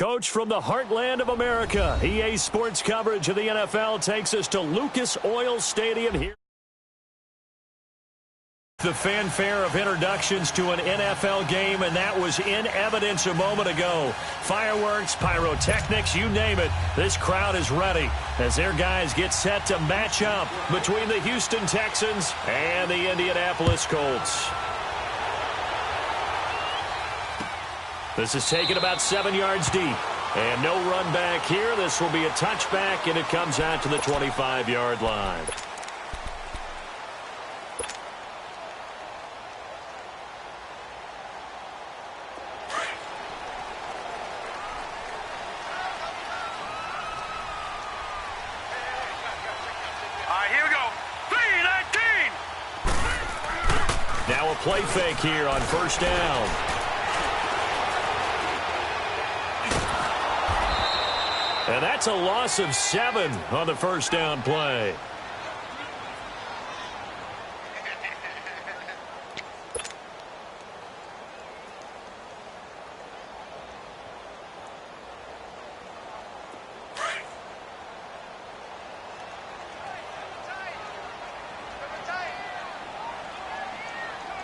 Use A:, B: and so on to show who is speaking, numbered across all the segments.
A: Coach, from the heartland of America, EA Sports coverage of the NFL takes us to Lucas Oil Stadium here. The fanfare of introductions to an NFL game, and that was in evidence a moment ago. Fireworks, pyrotechnics, you name it. This crowd is ready as their guys get set to match up between the Houston Texans and the Indianapolis Colts. This is taken about 7 yards deep. And no run back here. This will be a touchback, and it comes out to the 25-yard line.
B: Here we go. 3-19.
A: Now a play fake here on first down. And that's a loss of 7 on the first down play.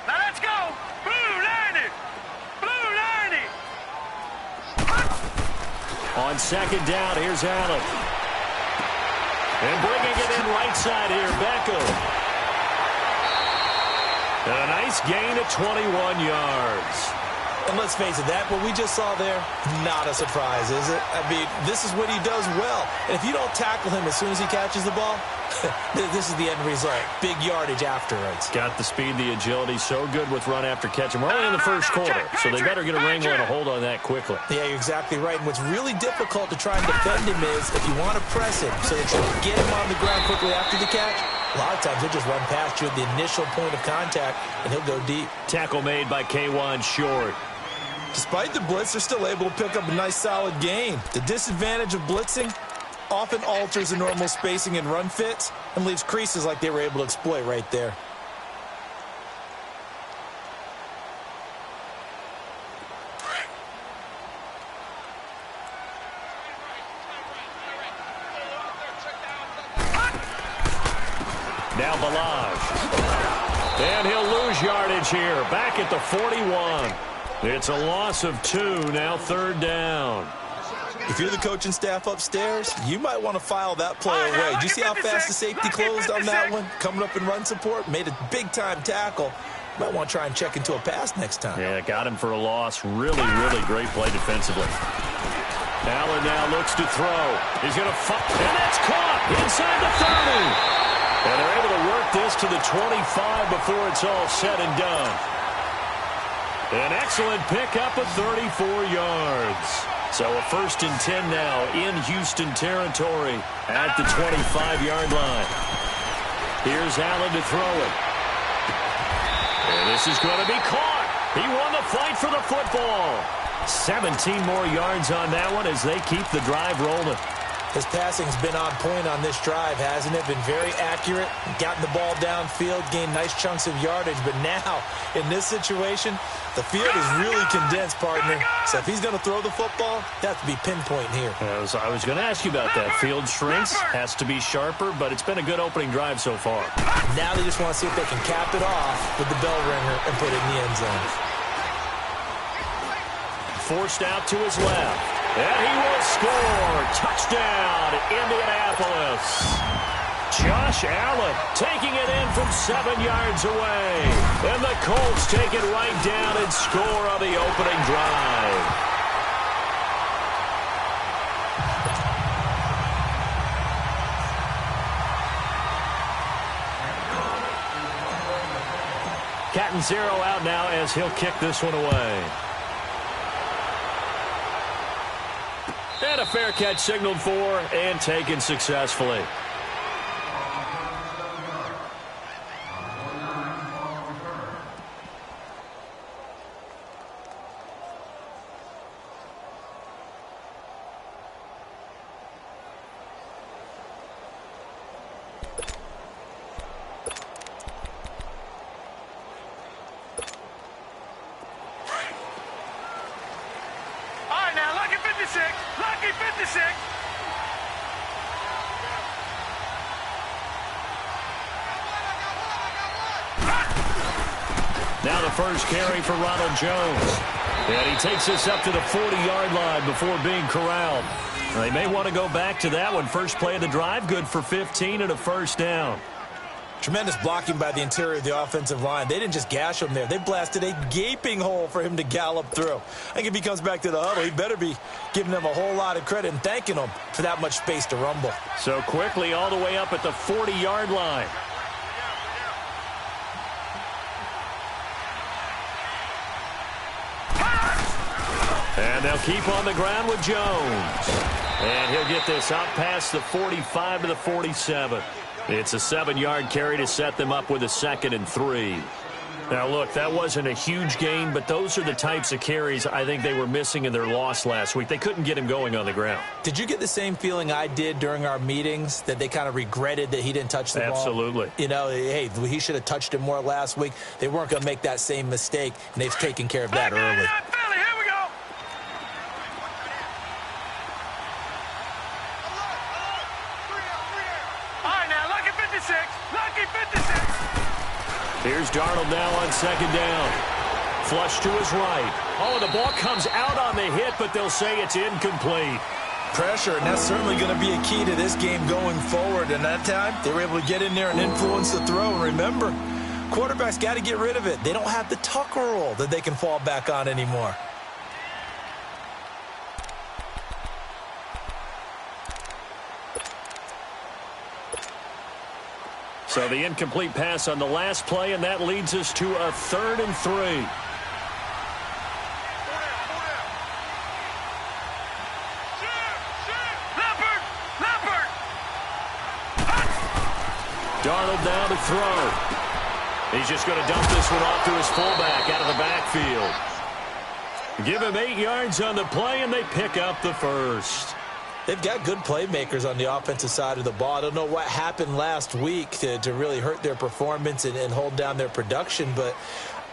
B: Now let's go. Blue 90. Blue 90.
A: On second down, here's Allen. And bringing it in right side here, Beckham. And a nice gain of 21 yards.
C: And let's face it, what we just saw there, not a surprise, is it? I mean, this is what he does well. And if you don't tackle him as soon as he catches the ball, this is the end result. Big yardage afterwards.
A: Got the speed, the agility, so good with run after catch. And we're only in the first quarter, so they better get a wrangle and a hold on that quickly.
C: Yeah, you're exactly right. And what's really difficult to try and defend him is if you want to press him so that you get him on the ground quickly after the catch, a lot of times he'll just run past you at the initial point of contact, and he'll go deep.
A: Tackle made by K1 Short.
C: Despite the blitz, they're still able to pick up a nice, solid gain. The disadvantage of blitzing often alters the normal spacing and run fits and leaves creases like they were able to exploit right there.
A: Now Balaj. And he'll lose yardage here. Back at the 41. It's a loss of 2, now third down.
C: If you're the coaching staff upstairs, you might want to file that play away. Did you see how fast the safety closed on that one? Coming up in run support, made a big-time tackle. Might want to try and check into a pass next time.
A: Yeah, got him for a loss. Really, really great play defensively. Allen now looks to throw. He's going to and that's caught inside the 30. And they're able to work this to the 25 before it's all said and done. An excellent pickup of 34 yards. So a 1st and 10 now in Houston territory at the 25-yard line. Here's Allen to throw it. And this is going to be caught. He won the fight for the football. 17 more yards on that one as they keep the drive rolling.
C: His passing's been on point on this drive, hasn't it? Been very accurate, gotten the ball downfield, gained nice chunks of yardage. But now, in this situation, the field is really condensed, partner. So if he's going to throw the football, that has to be pinpoint here.
A: I was going to ask you about that. Field shrinks, has to be sharper, but it's been a good opening drive so far.
C: Now they just want to see if they can cap it off with the bell ringer and put it in the end zone.
A: Forced out to his left. And he will score. Touchdown, Indianapolis. Josh Allen taking it in from 7 yards away. And the Colts take it right down and score on the opening drive. Cat and 0 out now as he'll kick this one away. And a fair catch signaled for and taken successfully.
B: All right, now look at 56.
A: Now the first carry for Ronald Jones. And he takes us up to the 40-yard line before being corralled. They may want to go back to that one. First play of the drive, good for 15 and a first down.
C: Tremendous blocking by the interior of the offensive line. They didn't just gash him there. They blasted a gaping hole for him to gallop through. I think if he comes back to the huddle, he better be giving them a whole lot of credit and thanking them for that much space to rumble.
A: So quickly all the way up at the 40-yard line. And they'll keep on the ground with Jones. And he'll get this out past the 45 to the 47. It's a 7-yard carry to set them up with a 2nd and 3. Now, look, that wasn't a huge gain, but those are the types of carries I think they were missing in their loss last week. They couldn't get him going on the ground.
C: Did you get the same feeling I did during our meetings, that they kind of regretted that he didn't touch the ball?
A: Absolutely.
C: You know, hey, he should have touched it more last week. They weren't going to make that same mistake, and they've taken care of that early.
A: Here's Darnold now on 2nd down. Flush to his right. Oh, the ball comes out on the hit, but they'll say it's incomplete.
C: Pressure, and that's certainly going to be a key to this game going forward. And that time, they were able to get in there and influence the throw. And remember, quarterbacks got to get rid of it. They don't have the Tucker rule that they can fall back on anymore.
A: So the incomplete pass on the last play, and that leads us to a 3rd and 3. Darnold down to throw. He's just going to dump this one off to his fullback out of the backfield. Give him 8 yards on the play, and they pick up the first.
C: They've got good playmakers on the offensive side of the ball. I don't know what happened last week to really hurt their performance and hold down their production, but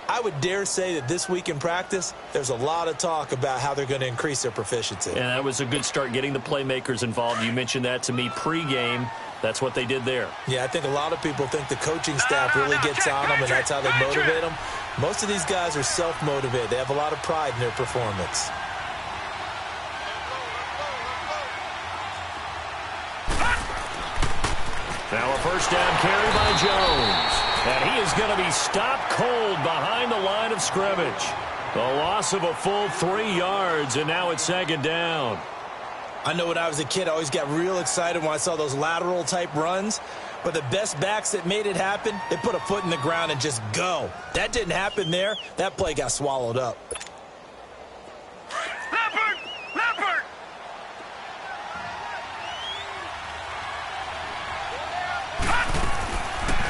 C: I would dare say that this week in practice, there's a lot of talk about how they're going to increase their proficiency.
A: And that was a good start, getting the playmakers involved. You mentioned that to me pregame. That's what they did there.
C: Yeah, I think a lot of people think the coaching staff really gets on them, and that's how they motivate them. Most of these guys are self-motivated. They have a lot of pride in their performance.
A: Now a first down carry by Jones. And he is going to be stopped cold behind the line of scrimmage. The loss of a full 3 yards, and now it's 2nd down.
C: I know when I was a kid, I always got real excited when I saw those lateral-type runs. But the best backs that made it happen, they put a foot in the ground and just go. That didn't happen there. That play got swallowed up.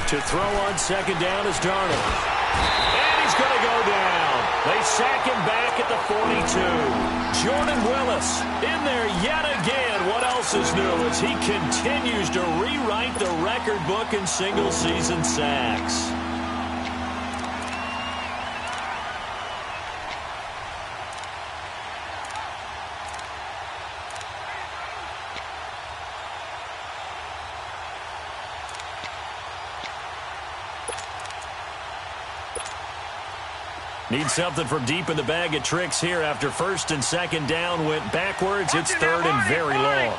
A: To throw on 2nd down is Darnold. And he's going to go down. They sack him back at the 42. Jordan Willis in there yet again. What else is new as he continues to rewrite the record book in single-season sacks. Need something from deep in the bag of tricks here after 1st and 2nd down went backwards. It's 3rd and very long.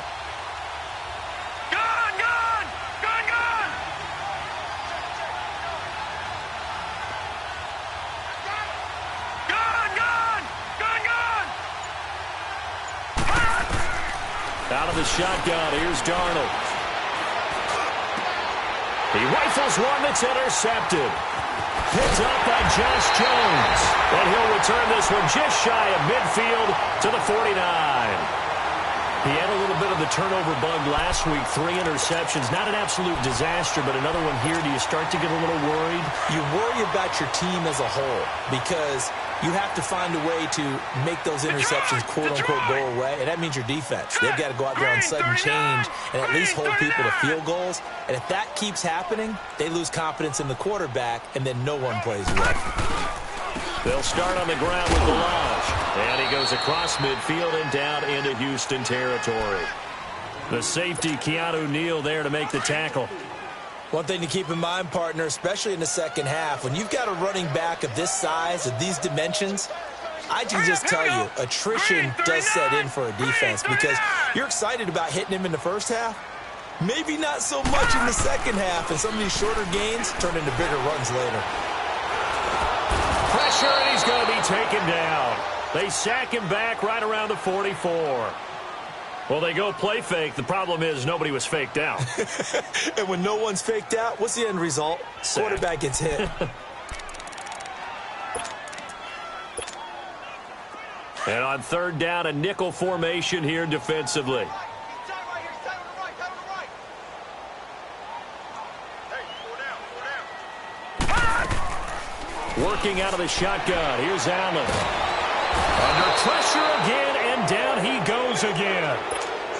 A: Out of the shotgun, here's Darnold. He rifles one that's intercepted. Picked up by Josh Jones. And he'll return this one just shy of midfield to the 49. He had a little bit of the turnover bug last week. 3 interceptions. Not an absolute disaster, but another one here. Do you start to get a little worried?
C: You worry about your team as a whole because you have to find a way to make those interceptions, quote-unquote, go away. And that means your defense. They've got to go out there on sudden change and at least hold people to field goals. And if that keeps happening, they lose confidence in the quarterback, and then no one plays well.
A: They'll start on the ground with Delage. And he goes across midfield and down into Houston territory. The safety, Keanu Neal, there to make the tackle.
C: One thing to keep in mind, partner, especially in the second half, when you've got a running back of this size, of these dimensions, I can just tell you, attrition does set in for a defense because you're excited about hitting him in the first half. Maybe not so much in the second half, and some of these shorter gains turn into bigger runs later.
A: Pressure, and he's going to be taken down. They sack him back right around the 44. Well, they go play fake. The problem is nobody was faked out.
C: And when no one's faked out, what's the end result?
A: Sack.
C: Quarterback gets hit.
A: And on third down, a nickel formation here defensively. Working out of the shotgun. Here's Allen. Under pressure again, and down he goes again.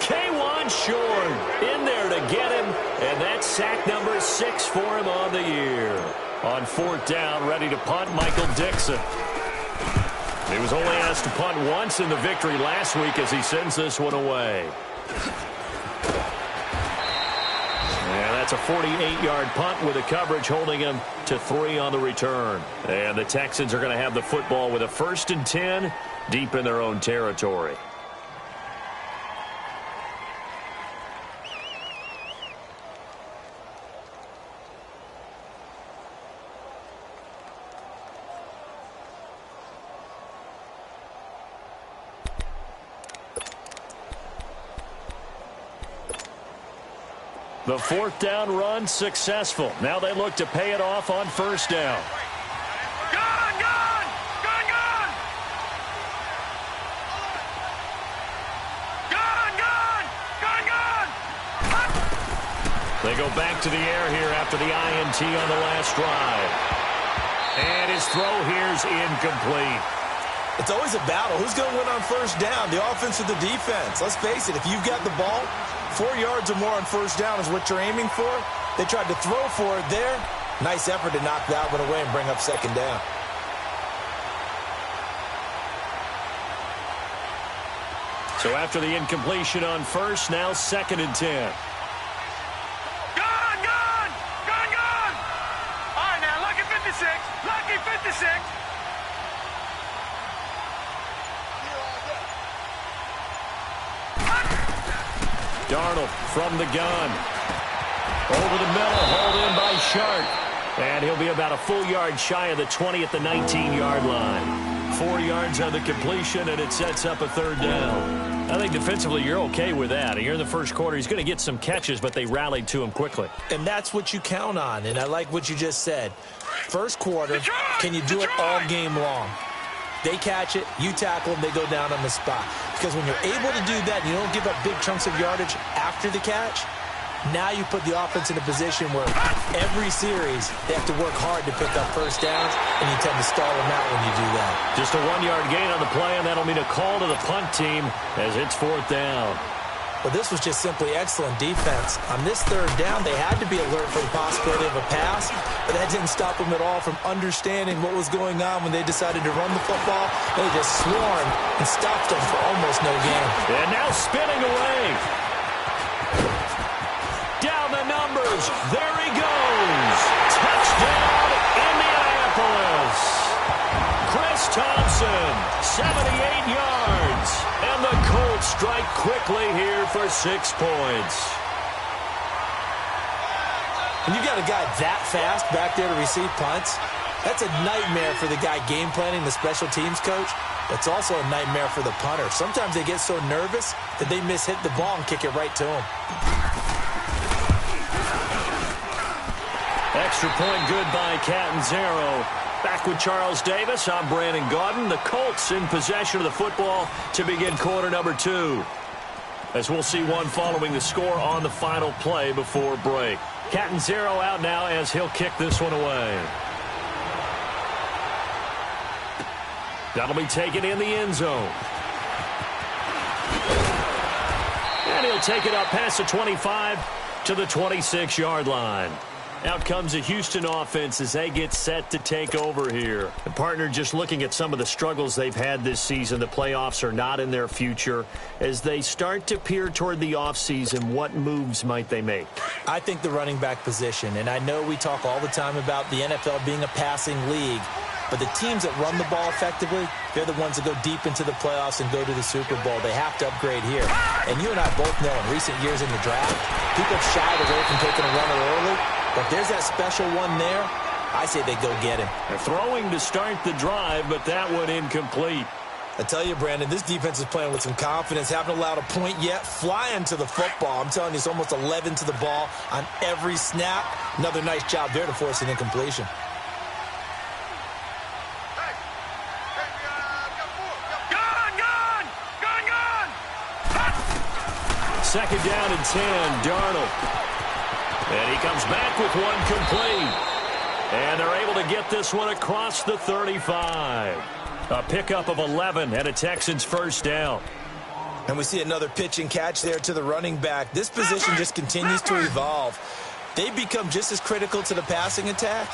A: K1 short in there to get him, and that's sack number 6 for him on the year. On fourth down, ready to punt, Michael Dixon. He was only asked to punt once in the victory last week as he sends this one away. And that's a 48-yard punt with a coverage holding him to 3 on the return. And the Texans are going to have the football with a 1st and 10 deep in their own territory. The fourth down run successful. Now they look to pay it off on first down.
B: Gun! Gun! Gun! Gun! Gun! Gun! Gun! Gun!
A: They go back to the air here after the INT on the last drive. And his throw here's incomplete.
C: It's always a battle. Who's going to win on first down, the offense or the defense? Let's face it, if you've got the ball, 4 yards or more on first down is what you're aiming for. They tried to throw for it there. Nice effort to knock that one away and bring up second down.
A: So after the incompletion on first, now 2nd and 10.
B: Gun! Gun! Gun! Gun! All right, now, lucky 56. Lucky 56.
A: Darnold from the gun. Over the middle, hauled in by Sharp. And he'll be about a full yard shy of the 20 at the 19-yard line. 4 yards on the completion, and it sets up a third down. I think defensively you're okay with that. Here in the first quarter, he's going to get some catches, but they rallied to him quickly.
C: And that's what you count on, and I like what you just said. First quarter, can you do it all game long? They catch it, you tackle them, they go down on the spot. Because when you're able to do that and you don't give up big chunks of yardage after the catch, now you put the offense in a position where every series they have to work hard to pick up first downs, and you tend to stall them out when you do that.
A: Just a 1-yard gain on the play, and that'll mean a call to the punt team as it's fourth down.
C: Well, this was just simply excellent defense. On this third down, they had to be alert for the possibility of a pass, but that didn't stop them at all from understanding what was going on when they decided to run the football. They just swarmed and stopped them for almost no gain.
A: And now spinning away. Down the numbers. There he goes. Touchdown, Indianapolis. Chris Thompson, 78 yards. And the Colts strike quickly here for 6 points.
C: When you got a guy that fast back there to receive punts, that's a nightmare for the guy game planning, the special teams coach. It's also a nightmare for the punter. Sometimes they get so nervous that they mishit the ball and kick it right to him.
A: Extra point good by Catanzaro. Back with Charles Davis, I'm Brandon Gaudin. The Colts in possession of the football to begin quarter number 2. As we'll see one following the score on the final play before break. Catanzaro out now as he'll kick this one away. That'll be taken in the end zone. And he'll take it up past the 25 to the 26-yard line. Out comes a Houston offense as they get set to take over here. And partner, just looking at some of the struggles they've had this season, the playoffs are not in their future. As they start to peer toward the offseason, what moves might they make?
C: I think the running back position, and I know we talk all the time about the NFL being a passing league, but the teams that run the ball effectively, they're the ones that go deep into the playoffs and go to the Super Bowl. They have to upgrade here. And you and I both know in recent years in the draft, people have shied away from taking a runner early. But there's that special one there. I say they go get him.
A: They're throwing to start the drive, but that one incomplete.
C: I tell you, Brandon, this defense is playing with some confidence. Haven't allowed a point yet. Flying to the football. I'm telling you, it's almost 11 to the ball on every snap. Another nice job there to force an incompletion.
A: Second down and 10, Darnold. And he comes back with one complete. And they're able to get this one across the 35. A pickup of 11 and a Texans first down.
C: And we see another pitch and catch there to the running back. This position just continues to evolve. They become just as critical to the passing attack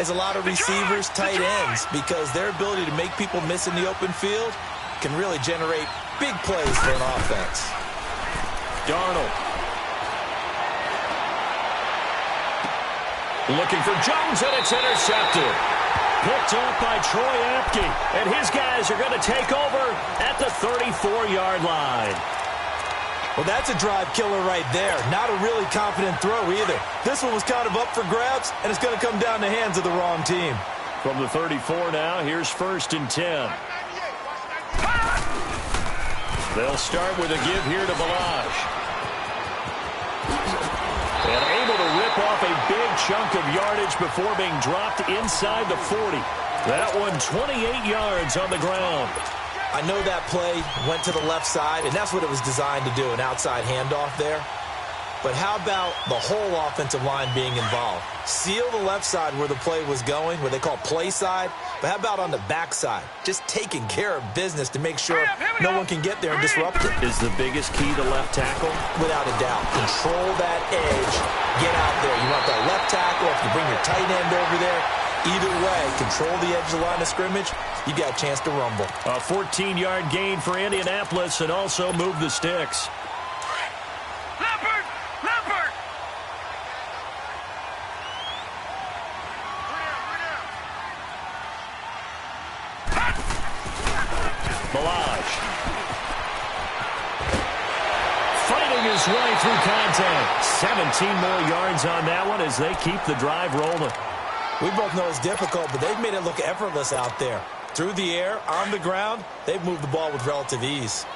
C: as a lot of receivers, tight ends, because their ability to make people miss in the open field can really generate big plays for an offense.
A: Darnold. Looking for Jones, and it's intercepted. Picked off by Troy Apke, and his guys are going to take over at the 34-yard line.
C: Well, that's a drive killer right there. Not a really confident throw either. This one was kind of up for grabs, and it's going to come down the hands of the wrong team.
A: From the 34 now, here's first and 10. They'll start with a give here to Balazs. And able to rip off a big chunk of yardage before being dropped inside the 40. That one 28 yards on the ground.
C: I know that play went to the left side, and that's what it was designed to do, an outside handoff there. But how about the whole offensive line being involved? Seal the left side where the play was going, where they call play side. But how about on the backside? Just taking care of business to make sure no one can get there and disrupt it.
A: Is the biggest key to left tackle?
C: Without a doubt. Control that edge. Get out there. You want that left tackle. If you bring your tight end over there, either way, control the edge of the line of scrimmage, you got a chance to rumble.
A: A 14-yard gain for Indianapolis and also move the sticks. Balazs. Fighting his way through contact. 17 more yards on that one as they keep the drive rolling.
C: We both know it's difficult, but they've made it look effortless out there. Through the air, on the ground, they've moved the ball with relative ease.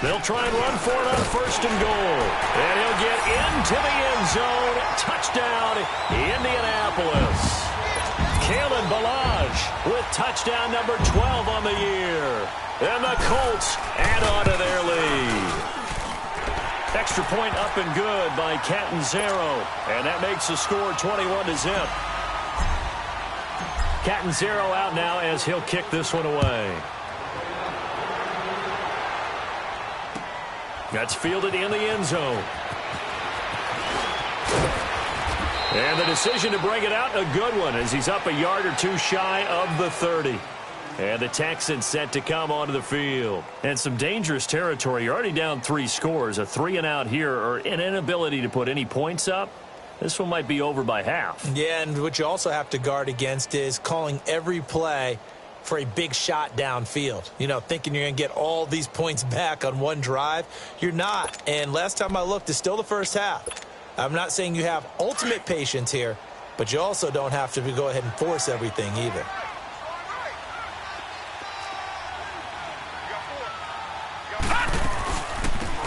A: They'll try and run for it on first and goal. And he'll get into the end zone. Touchdown, Indianapolis. Kalen Balazs with touchdown number 12 on the year. And the Colts add on to their lead. Extra point up and good by Catanzaro. And that makes the score 21-0. Catanzaro out now as he'll kick this one away. That's fielded in the end zone. And the decision to bring it out, a good one, as he's up a yard or two shy of the 30. And the Texans set to come onto the field. And some dangerous territory. You're already down 3 scores. A 3-and-out here, or an inability to put any points up. This one might be over by half.
C: Yeah, and what you also have to guard against is calling every play for a big shot downfield. You know, thinking you're going to get all these points back on one drive. You're not. And last time I looked, it's still the first half. I'm not saying you have ultimate patience here, but you also don't have to go ahead and force everything either.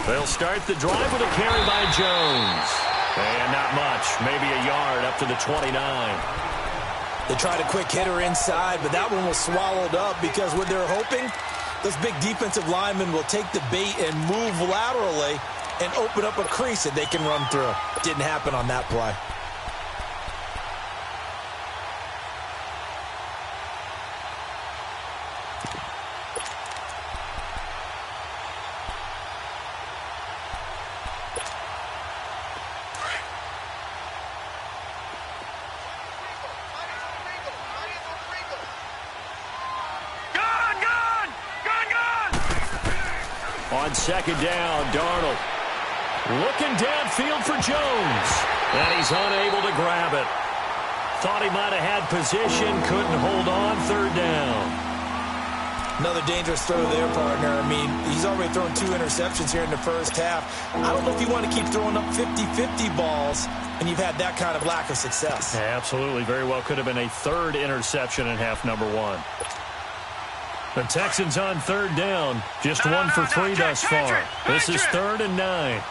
A: They'll start the drive with a carry by Jones. And not much, maybe a yard up to the 29.
C: They tried a quick hitter inside, but that one was swallowed up because what they're hoping, those big defensive linemen will take the bait and move laterally and open up a crease that they can run through. Didn't happen on that play.
A: On second down, Darnold looking downfield for Jones. And he's unable to grab it. Thought he might have had position, couldn't hold on. Third down.
C: Another dangerous throw there, partner. I mean, he's already thrown 2 interceptions here in the first half. I don't know if you want to keep throwing up 50-50 balls when you've had that kind of lack of success.
A: Yeah, absolutely. Very well could have been a third interception in half number 1. The Texans on third down. Just 1 for 3 thus far. This is 3rd and 9.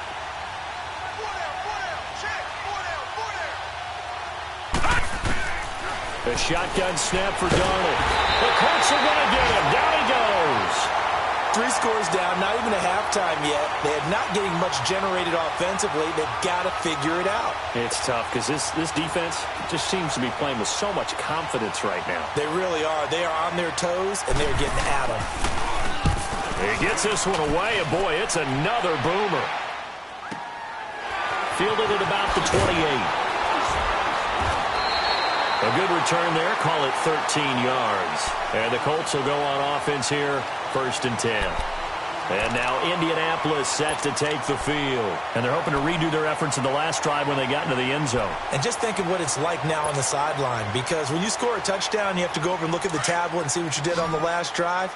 A: A shotgun snap for Darnold. The Colts are going to get him. Down he goes.
C: 3 scores down, not even a halftime yet. They are not getting much generated offensively. They've got to figure it out.
A: It's tough because this defense just seems to be playing with so much confidence right now.
C: They really are. They are on their toes, and they're getting at them.
A: He gets this one away, and boy, it's another boomer. Fielded at about the 28. A good return there. Call it 13 yards. And the Colts will go on offense here. 1st and 10. And now Indianapolis set to take the field. And they're hoping to redo their efforts in the last drive when they got into the end zone.
C: And just think of what it's like now on the sideline. Because when you score a touchdown, you have to go over and look at the tablet and see what you did on the last drive.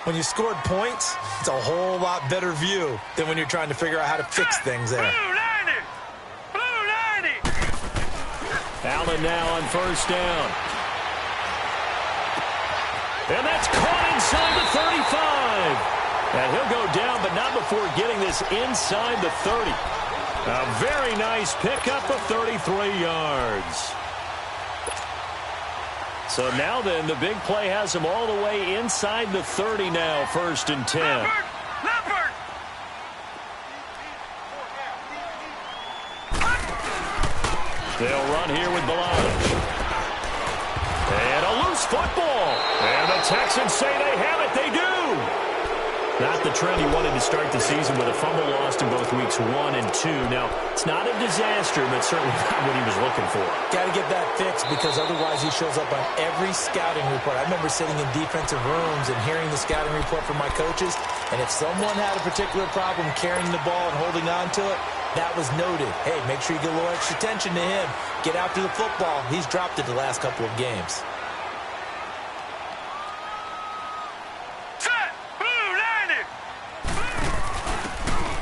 C: When you scored points, it's a whole lot better view than when you're trying to figure out how to fix things there.
A: Allen now on 1st down. And that's caught inside the 35. And he'll go down, but not before getting this inside the 30. A very nice pickup of 33 yards. So now then, the big play has him all the way inside the 30 now, 1st and 10.
B: Leopard!
A: They'll run here with Blanche. And a loose football. And the Texans say they have it. They do. Not the trend he wanted to start the season with a fumble lost in both weeks 1 and 2. Now, it's not a disaster, but certainly not what he was looking for.
C: Got to get that fixed because otherwise he shows up on every scouting report. I remember sitting in defensive rooms and hearing the scouting report from my coaches, and if someone had a particular problem carrying the ball and holding on to it, that was noted. Hey, make sure you get a little extra attention to him. Get after the football. He's dropped it the last couple of games.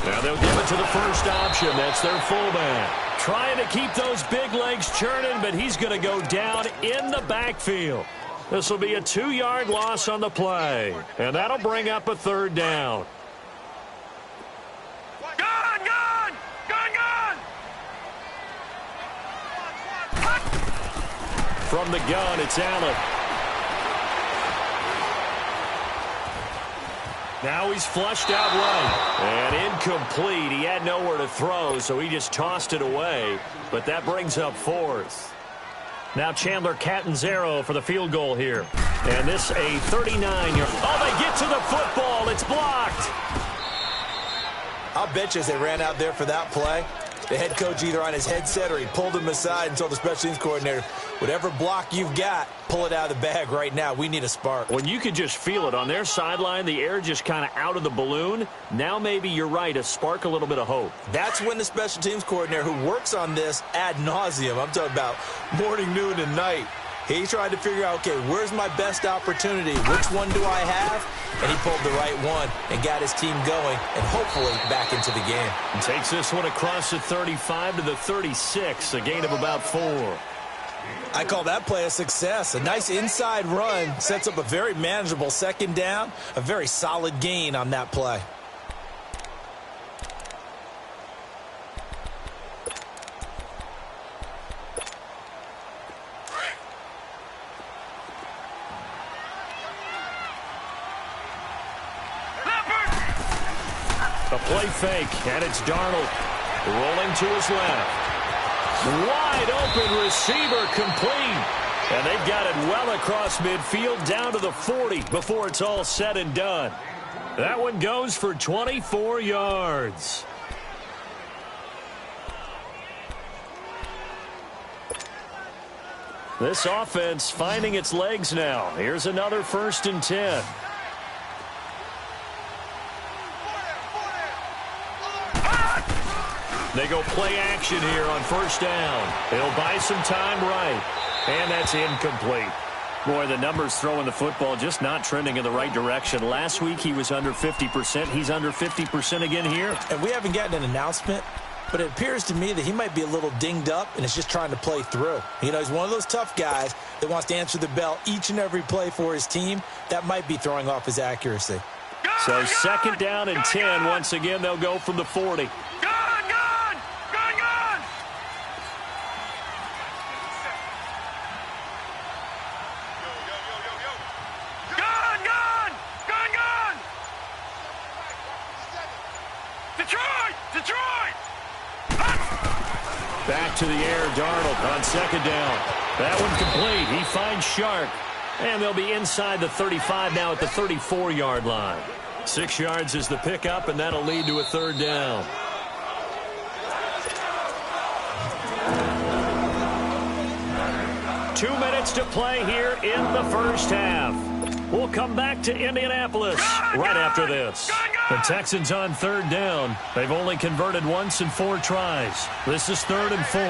A: Now they'll give it to the first option. That's their fullback. Trying to keep those big legs churning, but he's going to go down in the backfield. This will be a 2-yard loss on the play. And that'll bring up a 3rd down. From the gun, it's Allen. Now he's flushed out right. And incomplete. He had nowhere to throw, so he just tossed it away. But that brings up 4th. Now Chandler Catanzaro for the field goal here. And this a 39-yard. Oh, they get to the football. It's blocked.
C: I'll bet you as they ran out there for that play, the head coach either on his headset or he pulled him aside and told the special teams coordinator, whatever block you've got, pull it out of the bag right now. We need a spark.
A: When you could just feel it on their sideline, the air just kind of out of the balloon. Now maybe you're right, a spark, a little bit of hope.
C: That's when the special teams coordinator who works on this ad nauseum, I'm talking about morning, noon, and night, he tried to figure out, okay, where's my best opportunity? Which one do I have? And he pulled the right one and got his team going and hopefully back into the game.
A: And takes this one across the 35 to the 36, a gain of about 4.
C: I call that play a success. A nice inside run sets up a very manageable 2nd down, a very solid gain on that play.
A: A play fake, and it's Darnold rolling to his left. Wide open receiver complete. And they've got it well across midfield down to the 40 before it's all said and done. That one goes for 24 yards. This offense finding its legs now. Here's another 1st and 10. They go play action here on first down. He'll buy some time right. And that's incomplete. Boy, the numbers throwing the football just not trending in the right direction. Last week he was under 50%. He's under 50% again here.
C: And we haven't gotten an announcement, but it appears to me that he might be a little dinged up and is just trying to play through. You know, he's one of those tough guys that wants to answer the bell each and every play for his team. That might be throwing off his accuracy.
A: So second down and 10. Once again, they'll go from the 40. Back to the air, Darnold on second down. That one complete. He finds Shark. And they'll be inside the 35 now at the 34-yard line. 6 yards is the pickup, and that'll lead to a third down. Two minutes to play here in the first half. We'll come back to Indianapolis right after this. The Texans on third down. They've only converted once in 4 tries. This is 3rd and 4.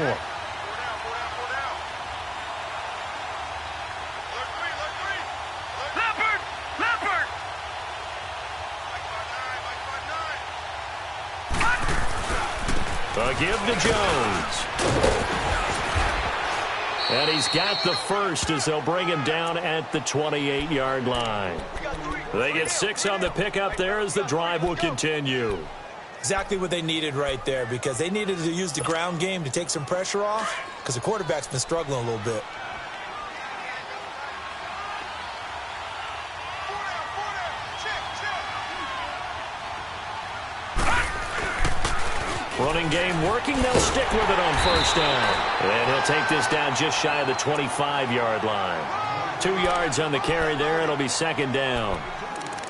A: A give to Jones. And he's got the first as they'll bring him down at the 28-yard line. They get 6 on the pickup there as the drive will continue.
C: Exactly what they needed right there, because they needed to use the ground game to take some pressure off, because the quarterback's been struggling a little bit.
A: Running game working. They'll stick with it on first down. And he'll take this down just shy of the 25-yard line. 2 yards on the carry there. It'll be second down.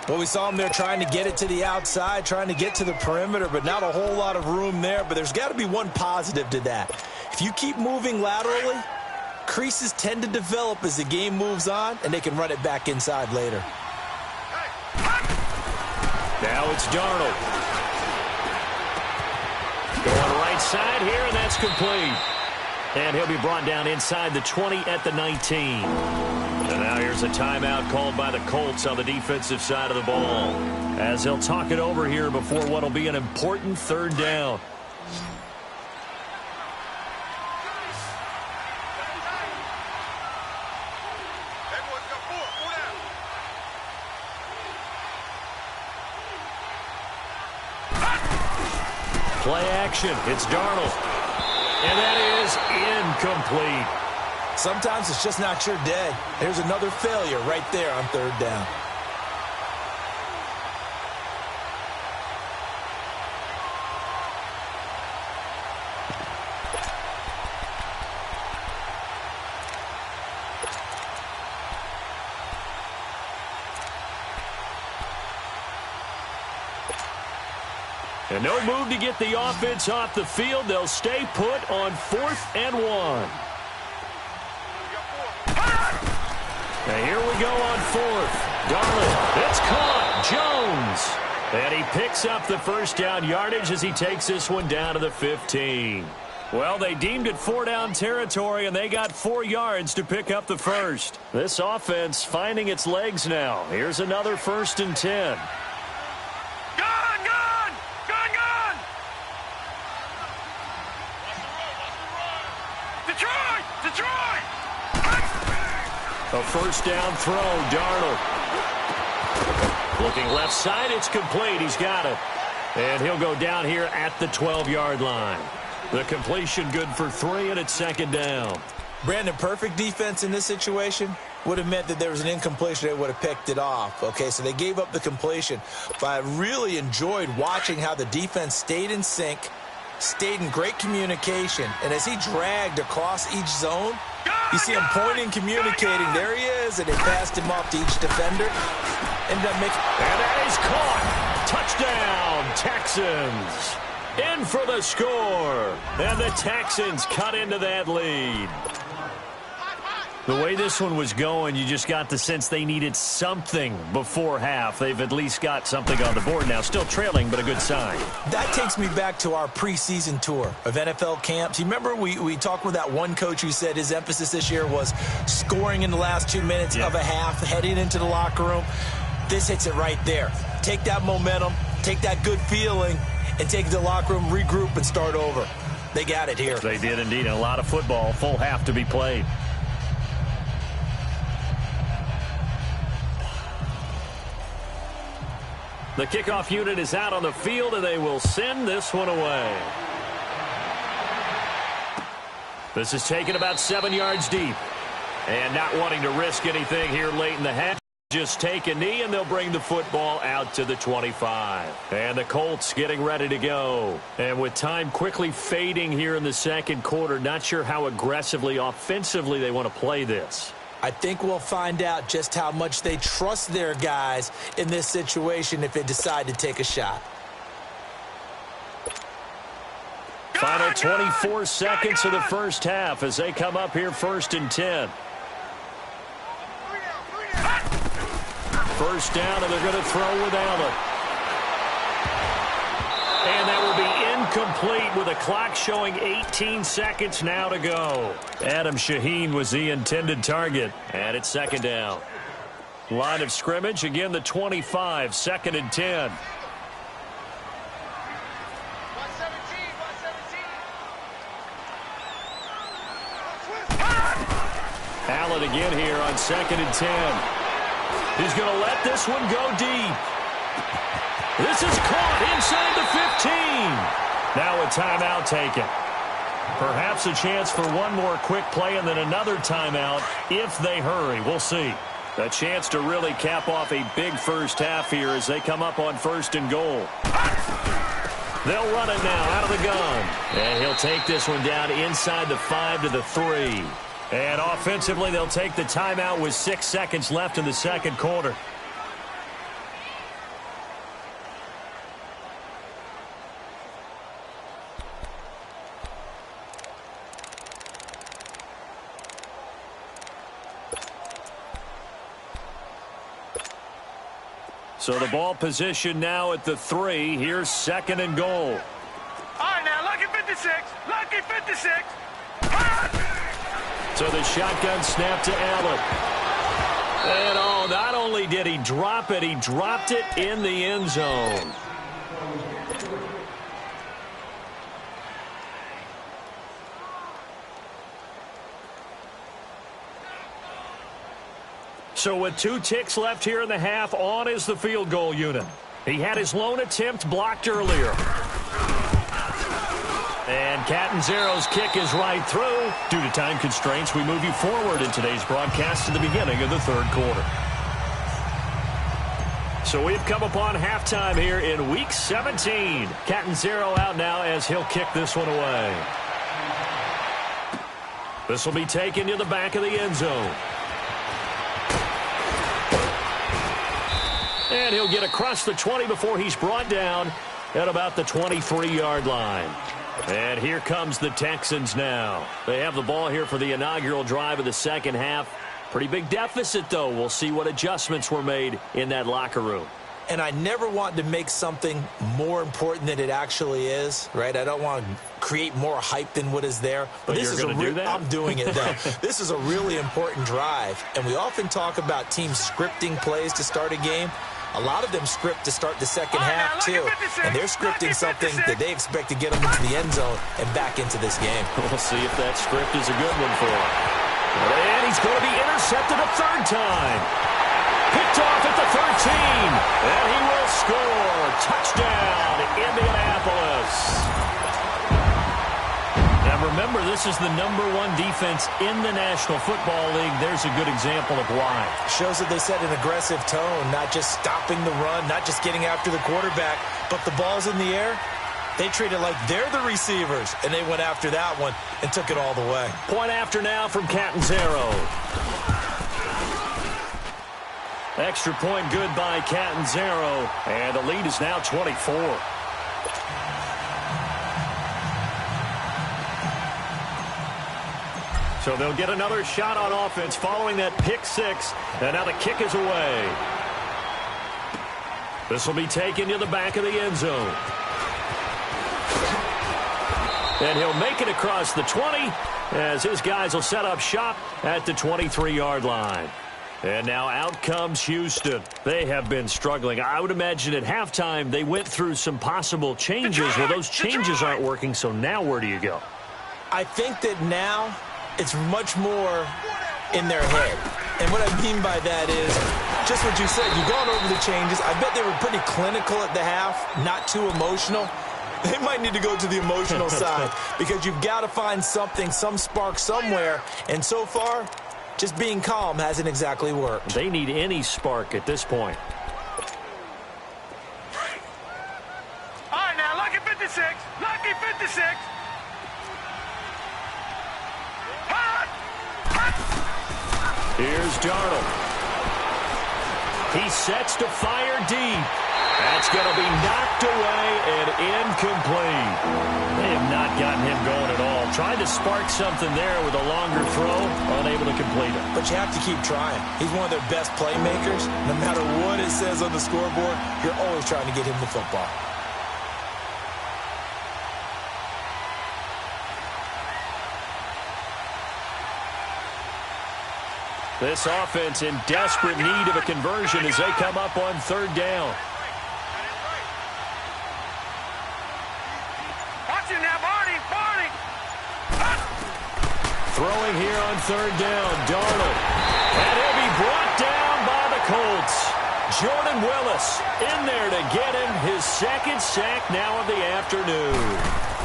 C: Well, we saw him there trying to get it to the outside, trying to get to the perimeter, but not a whole lot of room there. But there's got to be one positive to that. If you keep moving laterally, creases tend to develop as the game moves on, and they can run it back inside later.
A: Now it's Darnold. Going right side here, and that's complete. And he'll be brought down inside the 20 at the 19. And now here's a timeout called by the Colts on the defensive side of the ball, as they'll talk it over here before what will be an important third down. Play action. It's Darnold. And that is incomplete.
C: Sometimes it's just not your day. There's another failure right there on third down.
A: And no move to get the offense off the field. They'll stay put on 4th and 1. Now here we go on 4th. Darnold, it's caught. Jones. And he picks up the first down yardage as he takes this one down to the 15. Well, they deemed it 4-down territory, and they got 4 yards to pick up the first. This offense finding its legs now. Here's another 1st and 10. A first down throw, Darnold. Looking left side, it's complete. He's got it. And he'll go down here at the 12-yard line. The completion good for 3, and it's second down.
C: Brandon, perfect defense in this situation would have meant that there was an incompletion. They would have picked it off. Okay, so they gave up the completion. But I really enjoyed watching how the defense stayed in sync, stayed in great communication. And as he dragged across each zone, you see him pointing, communicating. There he is, and they passed him off to each defender. Ended up making...
A: And that is caught. Touchdown, Texans. In for the score. And the Texans cut into that lead. The way this one was going, you just got the sense they needed something before half. They've at least got something on the board now. Still trailing, but a good sign.
C: That takes me back to our preseason tour of NFL camps. You remember we talked with that one coach who said his emphasis this year was scoring in the last 2 minutes of a half, heading into the locker room. This hits it right there. Take that momentum, take that good feeling, and take it to the locker room, regroup, and start over. They got it here.
A: They did indeed. And a lot of football, full half to be played. The kickoff unit is out on the field, and they will send this one away. This is taken about 7 yards deep. And not wanting to risk anything here late in the half, just take a knee, and they'll bring the football out to the 25. And the Colts getting ready to go. And with time quickly fading here in the second quarter, not sure how aggressively, offensively they want to play this.
C: I think we'll find out just how much they trust their guys in this situation if they decide to take a shot.
A: Final 24 seconds of the first half as they come up here 1st and 10. First down, and they're going to throw with Allen. And that will be incomplete with a clock showing 18 seconds now to go. Adam Shaheen was the intended target. And it's 2nd down. Line of scrimmage, again the 25, 2nd and 10. Allen again here on 2nd and 10. He's going to let this one go deep. This is caught inside the 15. Now a timeout taken. Perhaps a chance for one more quick play and then another timeout if they hurry. We'll see. A chance to really cap off a big first half here as they come up on 1st and goal. They'll run it now out of the gun. And he'll take this one down inside the 5 to the 3. And offensively, they'll take the timeout with 6 seconds left in the second quarter. So the ball position now at the 3. Here's 2nd and goal.
B: All right, now, lucky 56. Lucky 56.
A: So the shotgun snap to Allen. And oh, not only did he drop it, he dropped it in the end zone. So with 2 ticks left here in the half, on is the field goal unit. He had his lone attempt blocked earlier. And Catanzaro's kick is right through. Due to time constraints, we move you forward in today's broadcast to the beginning of the third quarter. So we've come upon halftime here in Week 17. Catanzaro out now as he'll kick this one away. This will be taken to the back of the end zone. And he'll get across the 20 before he's brought down at about the 23-yard line. And here comes the Texans now. They have the ball here for the inaugural drive of the second half. Pretty big deficit, though. We'll see what adjustments were made in that locker room.
C: And I never want to make something more important than it actually is, right? I don't want to create more hype than what is there.
A: But this
C: you're
A: going to do that?
C: I'm doing it, though. This is a really important drive. And we often talk about teams scripting plays to start a game. A lot of them script to start the second half, too. And they're scripting something that they expect to get them into the end zone and back into this game.
A: We'll see if that script is a good one for him. And he's going to be intercepted a 3rd time. Picked off at the 13. And he will score. Touchdown, Indianapolis. Now remember, this is the #1 defense in the National Football League. There's a good example of why.
C: Shows that they set an aggressive tone, not just stopping the run, not just getting after the quarterback, but the ball's in the air. They treat it like they're the receivers, and they went after that one and took it all the way.
A: Point after now from Catanzaro. Extra point good by Catanzaro, and the lead is now 24. So they'll get another shot on offense following that pick six. And now the kick is away. This will be taken to the back of the end zone. And he'll make it across the 20 as his guys will set up shop at the 23-yard line. And now out comes Houston. They have been struggling. I would imagine at halftime they went through some possible changes. Well, those changes aren't working, so now where do you go?
C: I think that now it's much more in their head. And what I mean by that is just what you said. You've gone over the changes. I bet they were pretty clinical at the half, not too emotional. They might need to go to the emotional side because you've got to find something, some spark somewhere. And so far, just being calm hasn't exactly worked.
A: They need any spark at this point.
B: All right, now, lucky 56. Lucky 56.
A: Here's Darnold. He sets to fire deep. That's going to be knocked away and incomplete. They have not gotten him going at all. Tried to spark something there with a longer throw, unable to complete it.
C: But you have to keep trying. He's one of their best playmakers. No matter what it says on the scoreboard, you're always trying to get him the football.
A: This offense in desperate need of a conversion as they come up on third down.
B: Watch it now, Barney. Barney.
A: Throwing here on third down, Darnold. And he'll be brought down by the Colts. Jordan Willis in there to get him his second sack now of the afternoon.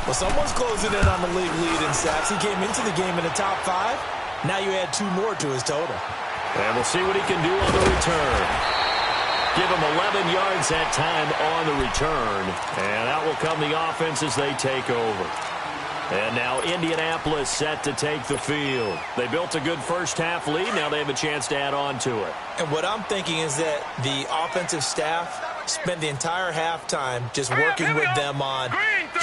C: Well, someone's closing in on the league lead in sacks. He came into the game in the top 5. Now you add 2 more to his total.
A: And we'll see what he can do on the return. Give him 11 yards that time on the return. And out will come the offense as they take over. And now Indianapolis set to take the field. They built a good first half lead. Now they have a chance to add on to it.
C: And what I'm thinking is that the offensive staff spent the entire halftime just working with them on,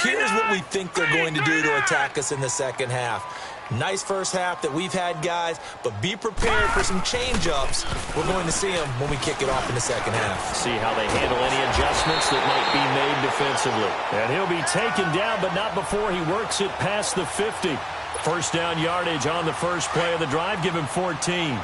C: here's what we think they're going to do to attack us in the second half. Nice first half that we've had, guys, but be prepared for some change-ups. We're going to see them when we kick it off in the second half.
A: See how they handle any adjustments that might be made defensively. And he'll be taken down, but not before he works it past the 50. First down yardage on the first play of the drive. Give him 14.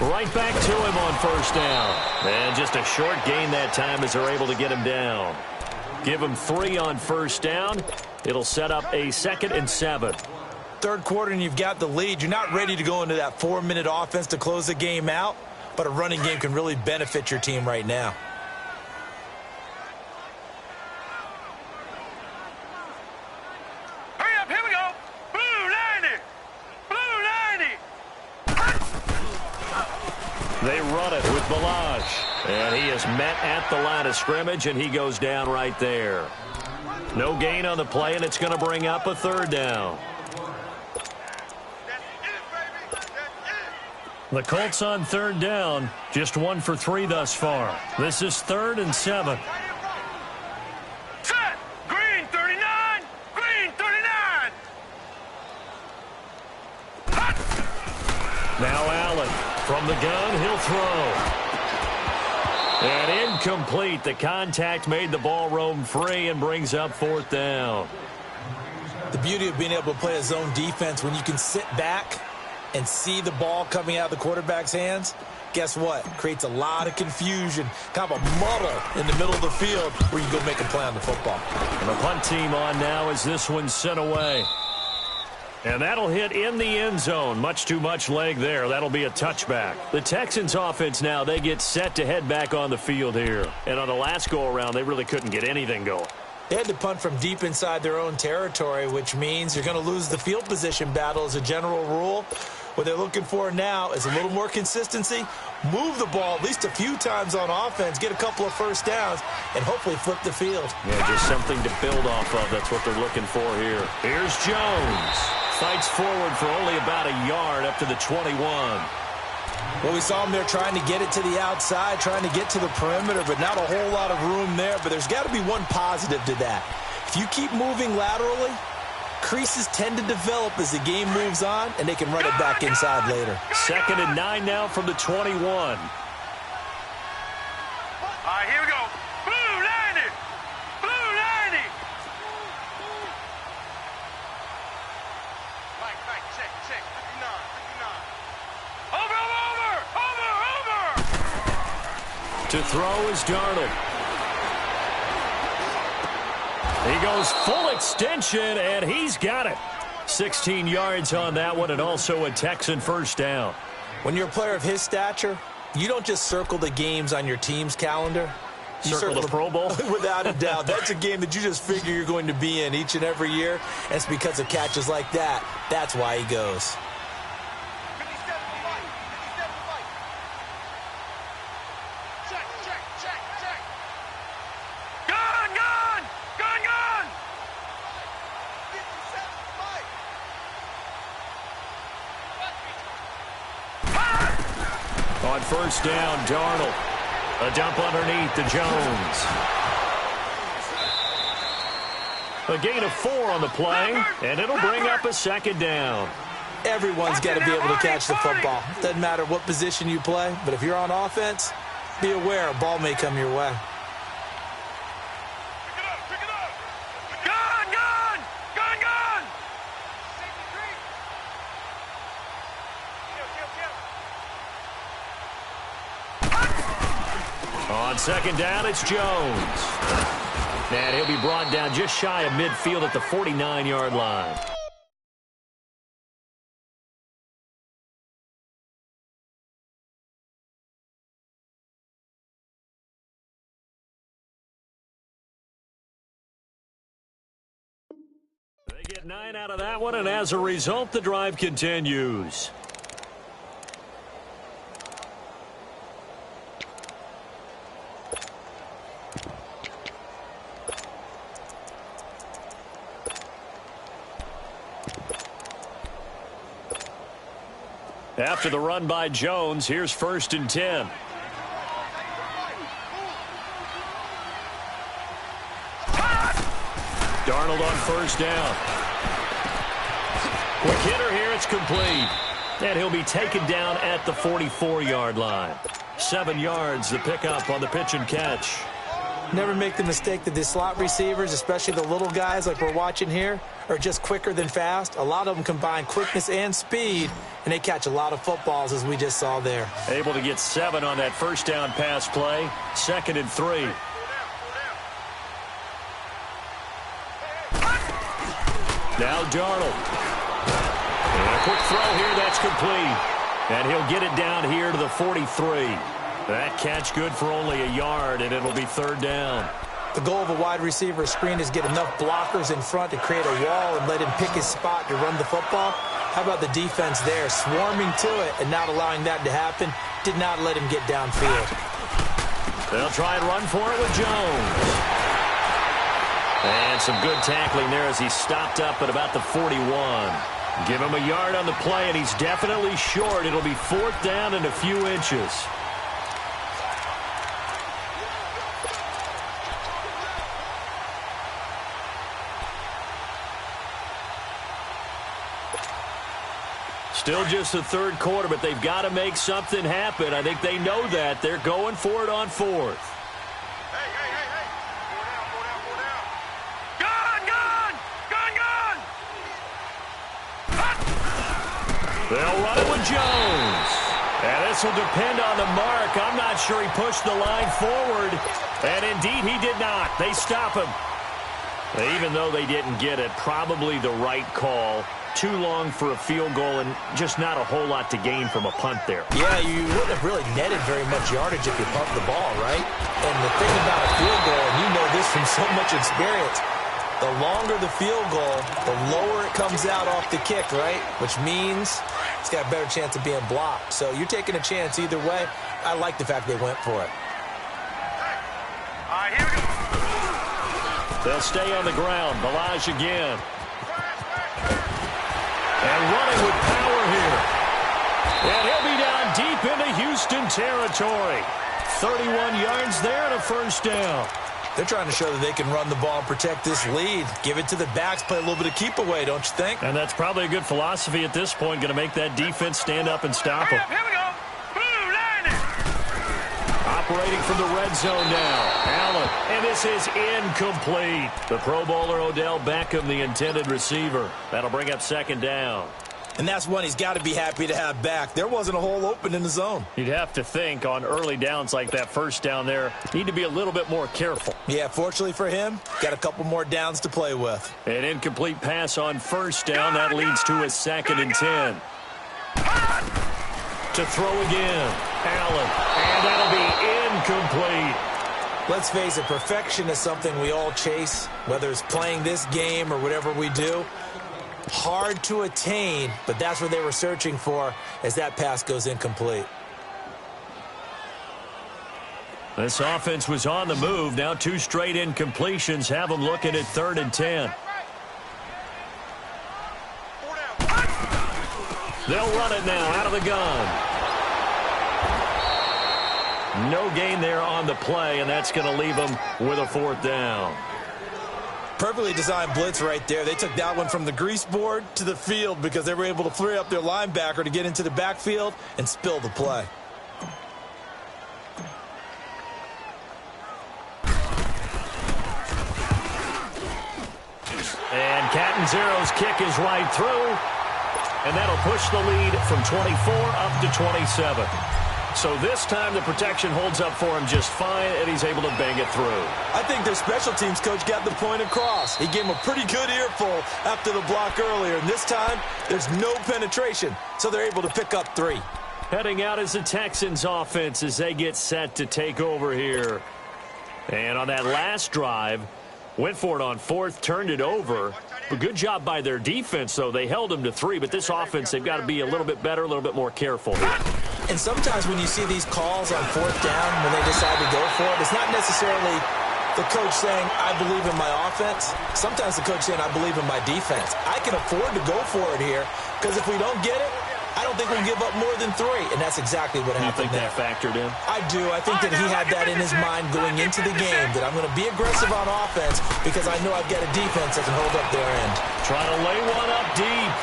A: Right back to him on first down. And just a short gain that time as they're able to get him down. Give him 3 on first down. It'll set up a 2nd and 7.
C: Third quarter and you've got the lead. You're not ready to go into that 4-minute offense to close the game out, but a running game can really benefit your team right now.
A: They run it with Balaj. And he is met at the line of scrimmage, and he goes down right there. No gain on the play, and it's going to bring up a third down. The Colts on third down, just 1 for 3 thus far. This is 3rd and 7.
B: Set! Green 39! Green 39!
A: Now Allen from the gun, he'll throw. And incomplete. The contact made the ball roam free and brings up 4th down.
C: The beauty of being able to play a zone defense when you can sit back and see the ball coming out of the quarterback's hands, guess what? Creates a lot of confusion, kind of a muddle in the middle of the field where you go make a play on the football.
A: And the punt team on now as this one's sent away. And that'll hit in the end zone. Much too much leg there. That'll be a touchback. The Texans offense now, they get set to head back on the field here. And on the last go-around, they really couldn't get anything going.
C: They had to punt from deep inside their own territory, which means you're going to lose the field position battle as a general rule. What they're looking for now is a little more consistency, move the ball at least a few times on offense, get a couple of first downs, and hopefully flip the field.
A: Yeah, just something to build off of. That's what they're looking for here. Here's Jones. Fights forward for only about a yard up to the 21.
C: Well, we saw him there trying to get it to the outside, trying to get to the perimeter, but not a whole lot of room there. But there's got to be one positive to that. If you keep moving laterally, creases tend to develop as the game moves on, and they can run it back inside later.
A: 2nd and 9 now from the 21.
B: All right, here we go. Blue 90. Blue 90. Mike, check. 59. Over.
A: To throw is Darnold. He goes full extension, and he's got it. 16 yards on that one, and also a Texan first down.
C: When you're a player of his stature, you don't just circle the games on your team's calendar. You
A: circle the Pro Bowl?
C: Without a doubt. That's a game that you just figure you're going to be in each and every year. And it's because of catches like that. That's why he goes.
A: On first down, Darnold. A dump underneath to Jones. A gain of 4 on the play, and it'll bring up a 2nd down.
C: Everyone's got to be able to catch the football. Doesn't matter what position you play, but if you're on offense, be aware a ball may come your way.
A: On 2nd down, it's Jones. And he'll be brought down just shy of midfield at the 49-yard line. They get 9 out of that one, and as a result, the drive continues. After the run by Jones, here's 1st and 10. Darnold on first down. Quick hitter here, it's complete. And he'll be taken down at the 44-yard line. 7 yards, the pickup on the pitch and catch.
C: Never make the mistake that the slot receivers, especially the little guys like we're watching here, are just quicker than fast. A lot of them combine quickness and speed, and they catch a lot of footballs, as we just saw there.
A: Able to get 7 on that first down pass play. 2nd and 3. Now Darnold. And a quick throw here, that's complete. And he'll get it down here to the 43. That catch good for only a yard, and it'll be 3rd down.
C: The goal of a wide receiver screen is get enough blockers in front to create a wall and let him pick his spot to run the football. How about the defense there, swarming to it and not allowing that to happen? Did not let him get downfield.
A: They'll try and run for it with Jones. And some good tackling there as he stopped up at about the 41. Give him a yard on the play, and he's definitely short. It'll be 4th down and a few inches. Still just the 3rd quarter, but they've got to make something happen. I think they know that. They're going for it on 4th.
B: Hey. Gun!
A: They'll run it with Jones. And this will depend on the mark. I'm not sure he pushed the line forward. And indeed, he did not. They stop him. Even though they didn't get it, probably the right call. Too long for a field goal and just not a whole lot to gain from a punt there.
C: Yeah, you wouldn't have really netted very much yardage if you pumped the ball, right? And the thing about a field goal, and you know this from so much experience, the longer the field goal, the lower it comes out off the kick, right? Which means it's got a better chance of being blocked. So you're taking a chance either way. I like the fact they went for it.
B: All right, here we go.
A: They'll stay on the ground. Balaj again. And running with power here. And he'll be down deep Houston territory. 31 yards there and a first down.
C: They're trying to show that they can run the ball and protect this lead. Give it to the backs, play a little bit of keep away, don't you think?
A: And that's probably a good philosophy at this point, going to make that defense stand up and stop them.
B: Here we go. Blue line it.
A: Operating from the red zone now. Allen, and this is incomplete. The Pro Bowler Odell Beckham, the intended receiver. That'll bring up second down.
C: And that's one he's got to be happy to have back. There wasn't a hole open in the zone.
A: You'd have to think on early downs like that first down there, need to be a little bit more careful.
C: Yeah, fortunately for him, got a couple more downs to play with.
A: An incomplete pass on first down. That leads to a 2nd and 10. To throw again. Allen. And that'll be incomplete.
C: Let's face it, perfection is something we all chase, whether it's playing this game or whatever we do. Hard to attain, but that's what they were searching for as that pass goes incomplete.
A: This offense was on the move. Now 2 straight incompletions have them looking at 3rd and 10. They'll run it now out of the gun. No gain there on the play, and that's going to leave them with a 4th down.
C: Perfectly designed blitz right there. They took that one from the grease board to the field because they were able to free up their linebacker to get into the backfield and spill the play.
A: And Catanzero's kick is right through, and that'll push the lead from 24 up to 27. So this time the protection holds up for him just fine, and he's able to bang it through.
C: I think their special teams coach got the point across. He gave him a pretty good earful after the block earlier, and this time there's no penetration, so they're able to pick up 3.
A: Heading out is the Texans offense as they get set to take over here. And on that last drive, went for it on 4th, turned it over. A good job by their defense, though. They held them to 3, but this offense, they've got to be a little bit better, a little bit more careful here.
C: And sometimes when you see these calls on 4th down, when they decide to go for it, it's not necessarily the coach saying, I believe in my offense. Sometimes the coach saying, I believe in my defense. I can afford to go for it here because if we don't get it, I don't think we'll give up more than 3. And that's exactly what happened there.
A: You think that factored in?
C: I do. I think that he had that in his mind going into the game, that I'm going to be aggressive on offense because I know I've got a defense that can hold up their end.
A: Trying to lay one up deep.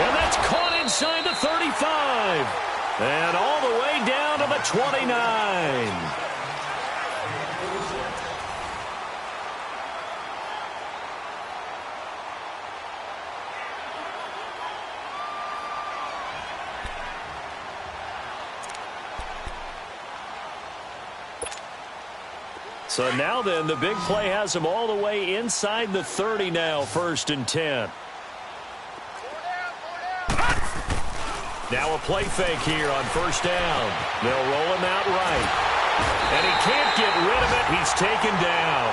A: And that's caught inside the 35. And all the way down to the 29. So now then, the big play has them all the way inside the 30 now, 1st and 10. Now a play fake here on 1st down. They'll roll him out right. And he can't get rid of it. He's taken down.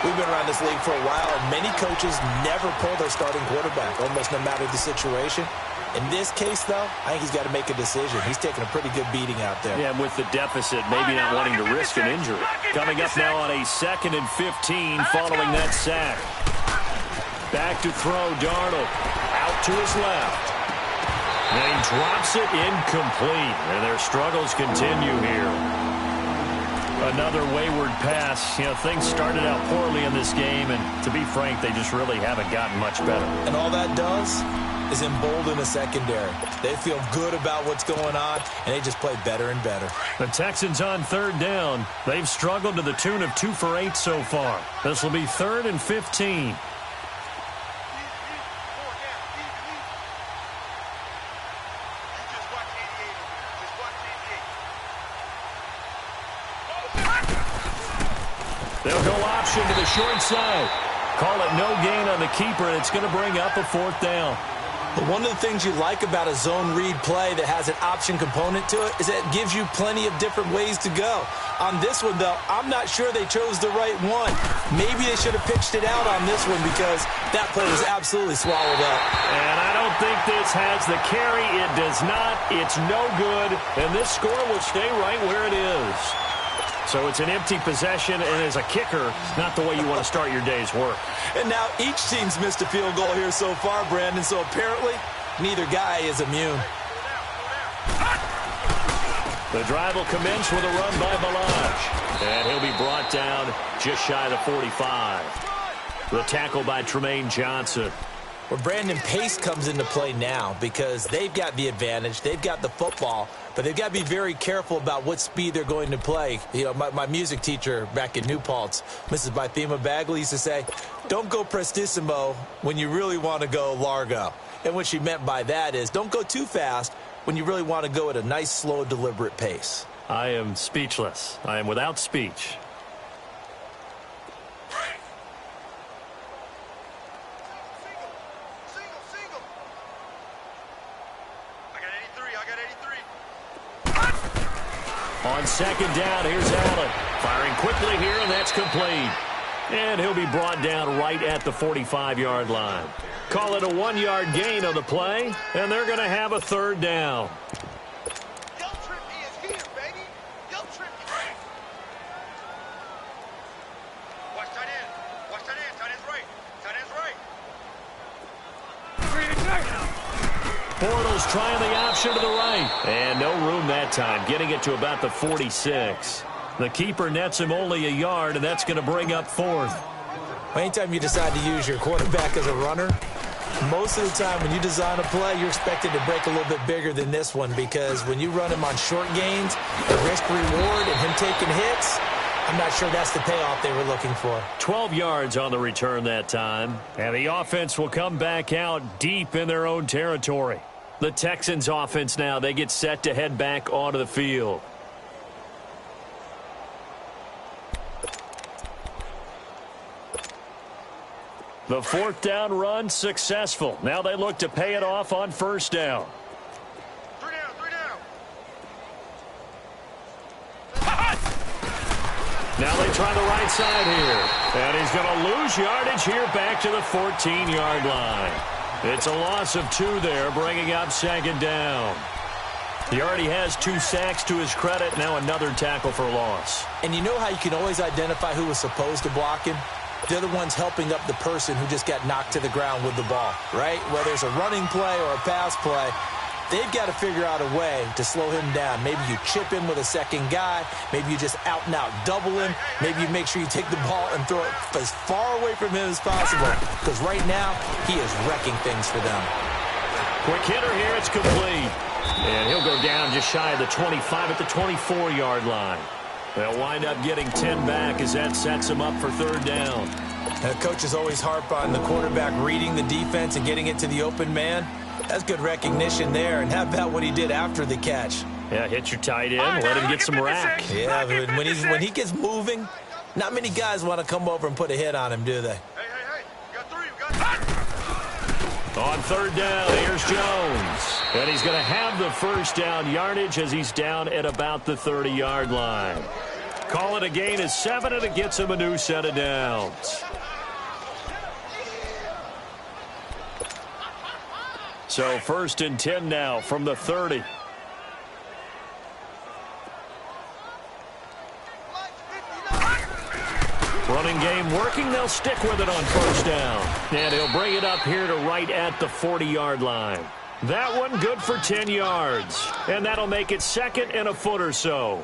C: We've been around this league for a while, and many coaches never pull their starting quarterback, almost no matter the situation. In this case, though, I think he's got to make a decision. He's taking a pretty good beating out there.
A: Yeah, with the deficit, maybe not wanting to risk an injury. Coming up now on a 2nd and 15 following that sack. Back to throw, Darnold. Out to his left. And he drops it incomplete. And their struggles continue here. Another wayward pass. You know, things started out poorly in this game, and to be frank, they just really haven't gotten much better.
C: And all that does is embolden the secondary. They feel good about what's going on, and they just play better and better.
A: The Texans on 3rd down. They've struggled to the tune of 2 for 8 so far. This will be 3rd and 15. They'll go option to the short side. Call it no gain on the keeper, and it's going to bring up a 4th down.
C: But one of the things you like about a zone read play that has an option component to it is that it gives you plenty of different ways to go. On this one, though, I'm not sure they chose the right one. Maybe they should have pitched it out on this one because that play was absolutely swallowed up.
A: And I don't think this has the carry. It does not. It's no good. And this score will stay right where it is. So it's an empty possession, and as a kicker, not the way you want to start your day's work.
C: And now each team's missed a field goal here so far, Brandon, so apparently neither guy is immune.
A: The drive will commence with a run by Balaj. And he'll be brought down just shy of the 45. The tackle by Tremaine Johnson.
C: Well, Brandon, pace comes into play now because they've got the advantage. They've got the football, but they've got to be very careful about what speed they're going to play. You know, my music teacher back in New Paltz, Mrs. Bythema Bagley, used to say, don't go prestissimo when you really want to go largo. And what she meant by that is don't go too fast when you really want to go at a nice, slow, deliberate pace.
A: I am speechless. I am without speech. On second down, here's Allen. Firing quickly here, and that's complete. And he'll be brought down right at the 45-yard line. Call it a 1-yard gain on the play, and they're going to have a third down. Bortles trying the option to the right. And no room that time, getting it to about the 46. The keeper nets him only a yard, and that's going to bring up fourth.
C: Anytime you decide to use your quarterback as a runner, most of the time when you design a play, you're expected to break a little bit bigger than this one because when you run him on short gains, the risk-reward and him taking hits, I'm not sure that's the payoff they were looking for.
A: 12 yards on the return that time, and the offense will come back out deep in their own territory. The Texans offense now, they get set to head back onto the field. The fourth down run successful. Now they look to pay it off on first down.
B: Three down.
A: Now they try the right side here. And he's going to lose yardage here back to the 14-yard line. It's a loss of 2 there, bringing up second down. He already has 2 sacks to his credit. Now another tackle for loss.
C: And you know how you can always identify who was supposed to block him? They're the ones helping up the person who just got knocked to the ground with the ball, right? Whether it's a running play or a pass play, they've got to figure out a way to slow him down. Maybe you chip him with a second guy. Maybe you just out-and-out double him. Maybe you make sure you take the ball and throw it as far away from him as possible. Because right now, he is wrecking things for them.
A: Quick hitter here, it's complete. And he'll go down just shy of the 25 at the 24-yard line. They'll wind up getting 10 back as that sets him up for third down.
C: Coaches always harp on the quarterback reading the defense and getting it to the open man. That's good recognition there. And how about what he did after the catch?
A: Yeah, hit your tight end, let him get some rack.
C: Yeah, when he gets moving, not many guys want to come over and put a hit on him, do they?
B: Hey. You got 3. You got
A: On third down, here's Jones. And he's going to have the first down yardage as he's down at about the 30-yard line. Call it a gain of 7, and it gets him a new set of downs. So first and 10 now from the 30. Running game working. They'll stick with it on first down. And he'll bring it up here to right at the 40-yard line. That one good for 10 yards. And that'll make it second and a foot or so.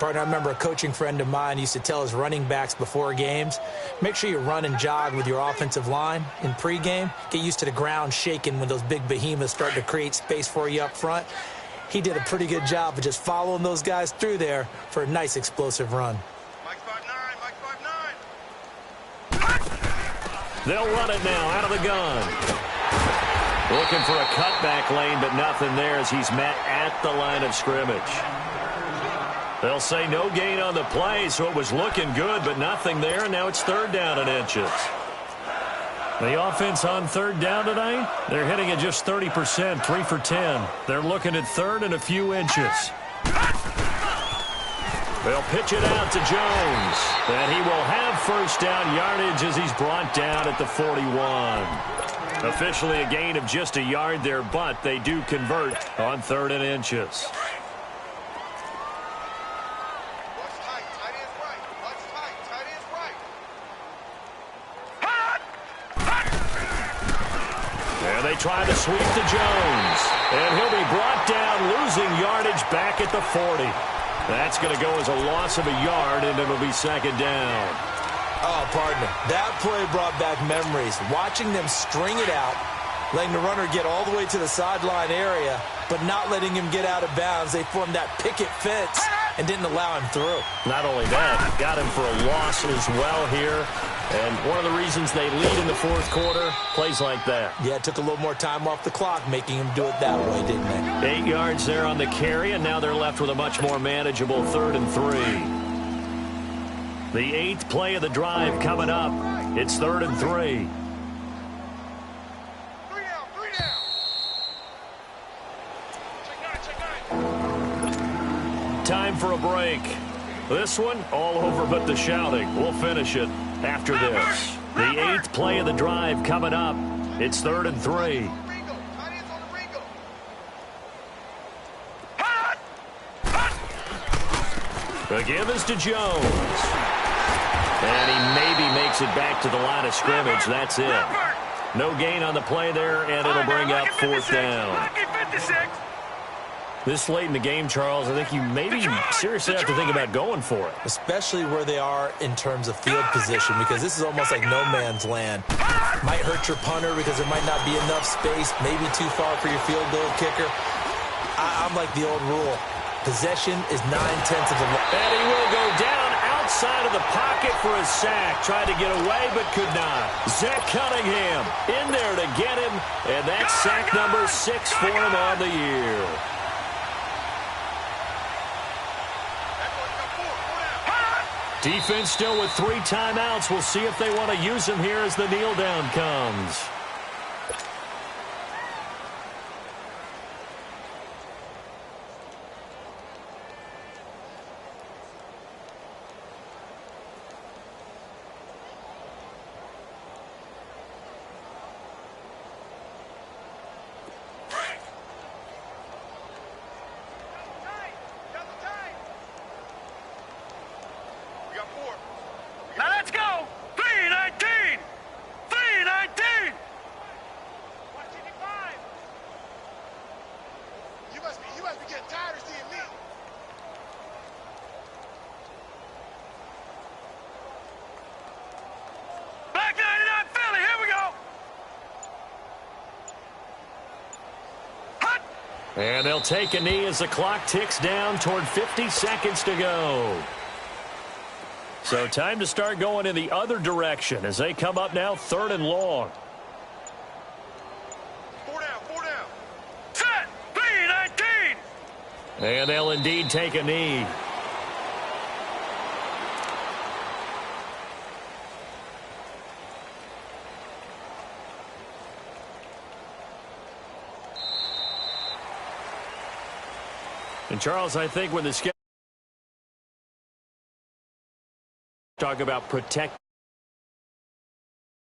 C: Partner, I remember a coaching friend of mine used to tell his running backs before games, make sure you run and jog with your offensive line in pregame. Get used to the ground shaking when those big behemoths start to create space for you up front. He did a pretty good job of just following those guys through there for a nice explosive run.
B: Mike 5'9".
A: They'll run it now out of the gun. Looking for a cutback lane, but nothing there as he's met at the line of scrimmage. They'll say no gain on the play, so it was looking good, but nothing there, and now it's third down and inches. The offense on third down tonight, they're hitting at just 30%, 3 for 10. They're looking at third and a few inches. They'll pitch it out to Jones, and he will have first down yardage as he's brought down at the 41. Officially a gain of just a yard there, but they do convert on third and inches. they try to sweep to Jones. And he'll be brought down, losing yardage back at the 40. That's going to go as a loss of a yard, and it'll be second down.
C: Oh, partner, that play brought back memories. Watching them string it out, letting the runner get all the way to the sideline area, but not letting him get out of bounds. They formed that picket fence and didn't allow him through.
A: Not only that, got him for a loss as well here. And one of the reasons they lead in the fourth quarter, plays like that. Yeah,
C: it took a little more time off the clock, making him do it that way, didn't they?
A: 8 yards there on the carry, and now they're left with a much more manageable 3rd and 3. The 8th play of the drive coming up. It's 3rd and 3. Time for a break. This one, all over but the shouting. We'll finish it after this. The 8th play of the drive coming up. It's 3rd and 3. The give is to Jones. And he maybe makes it back to the line of scrimmage. That's it. No gain on the play there, and it'll bring up 4th down. This late in the game, Charles, I think you maybe seriously have to think about going for it.
C: Especially where they are in terms of field position, because this is almost like no man's land. Might hurt your punter because there might not be enough space, maybe too far for your field goal kicker. I'm like the old rule. Possession is 9/10 of the line.
A: And he will go down outside of the pocket for a sack. Tried to get away, but could not. Zach Cunningham in there to get him, and that's sack number 6 for him on the year. Defense still with 3 timeouts. We'll see if they want to use them here as the kneel down comes.
B: Now let's go! 3-19! 3-19! You must be getting tired of seeing me. Black 99 Philly, here we go! Hut!
A: And they'll take a knee as the clock ticks down toward 50 seconds to go. So time to start going in the other direction as they come up now 3rd and long.
B: 4 down. Set! 3-19!
A: And they'll indeed take a knee. And Charles, I think when the schedule talk about protect